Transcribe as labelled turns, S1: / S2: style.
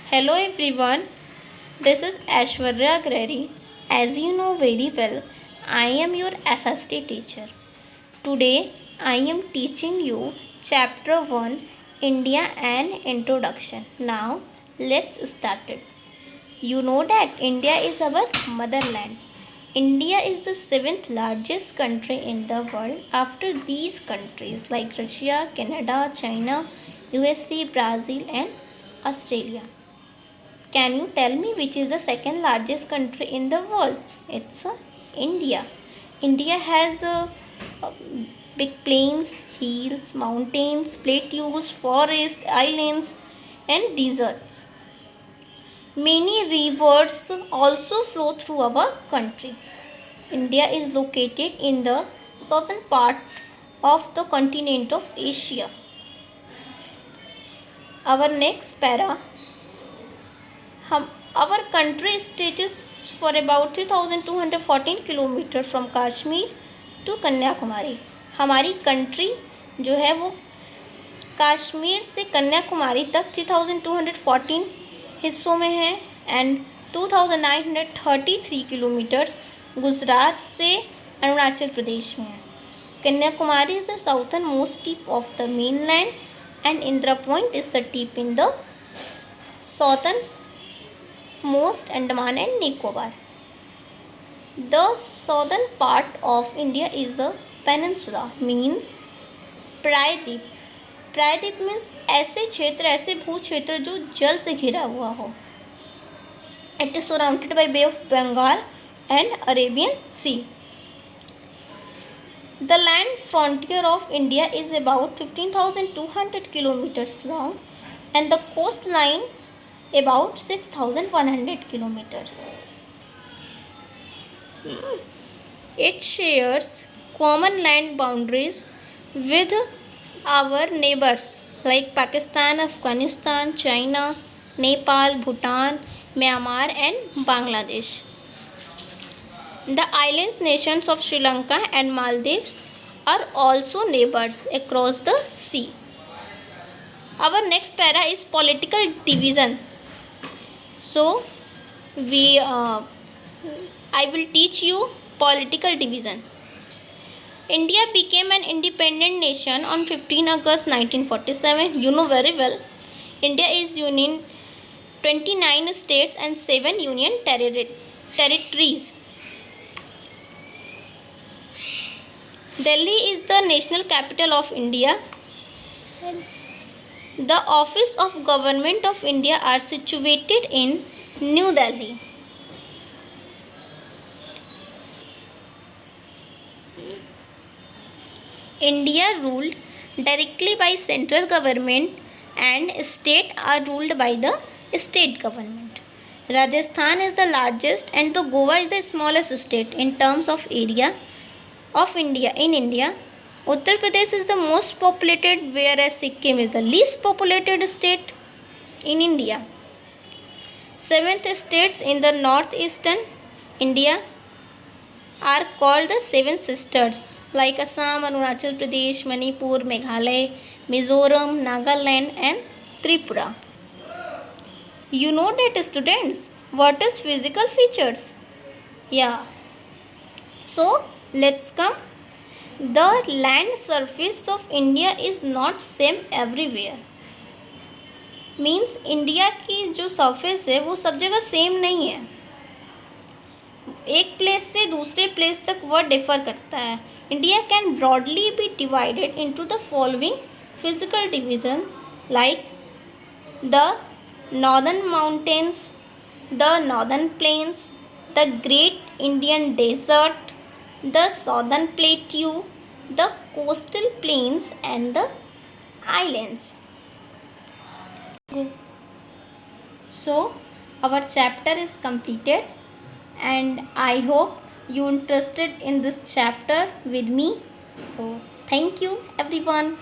S1: Hello everyone, this is Aishwarya Grary. As you know very well, I am your SST teacher. Today I am teaching you Chapter 1 India and Introduction. Now let's start it. You know that India is our motherland. India is the seventh largest country in the world after these countries like Russia, Canada, China, USA, Brazil, and Australia. Can you tell me which is the second largest country in the world? It's India. India has big plains, hills, mountains, plateaus, forests, islands, and deserts. Many rivers also flow through our country. India is located in the southern part of the continent of Asia. Our next para, our country stretches for about 3214 kilometre from Kashmir to Kanyakumari. हमारी country जो है वो कश्मीर से कन्याकुमारी तक 3214 हिस्सों में है and 2933 kilometres Gujarat से अरुणाचल प्रदेश में है. Kanyakumari is the southern most tip of the main land and Indira point is the tip in the southern most Andaman and Nicobar. The southern part of India is a peninsula, means प्रायद्वीप. प्रायद्वीप means ऐसे क्षेत्र, ऐसे भू क्षेत्र जो जल से घिरा हुआ हो. It is surrounded by Bay of Bengal and Arabian Sea. The land frontier of India is about 15,200 kilometers long and the coastline about 6,100 kilometers. It shares common land boundaries with our neighbors like Pakistan, Afghanistan, China, Nepal, Bhutan, Myanmar and Bangladesh. The island nations of Sri Lanka and Maldives are also neighbors across the sea. Our next para is political division. So I will teach you political division. India became an independent nation on 15 August 1947. You know very well. India is union 29 states and 7 union territories. Delhi is the national capital of India. The office of Government of India are situated in New Delhi. India ruled directly by central government and state are ruled by the state government. Rajasthan is the largest and the Goa is the smallest state in terms of area of India in India. Uttar Pradesh is the most populated, whereas Sikkim is the least populated state in India. 7 states in the northeastern India are called the Seven Sisters, like Assam, Arunachal Pradesh, Manipur, Meghalaya, Mizoram, Nagaland and Tripura. You know that, students, what is physical features? Yeah. So let's come. The land surface of India is not same everywhere. Means India की जो surface है वो सब जगह same नहीं है. एक place से दूसरे प्लेस तक वह डिफर करता है. India can broadly be divided into the following physical division like the northern mountains, the northern plains, the great Indian desert, the southern plateau, the coastal plains and the islands. So our chapter is completed and I hope you interested in this chapter with me. So thank you everyone.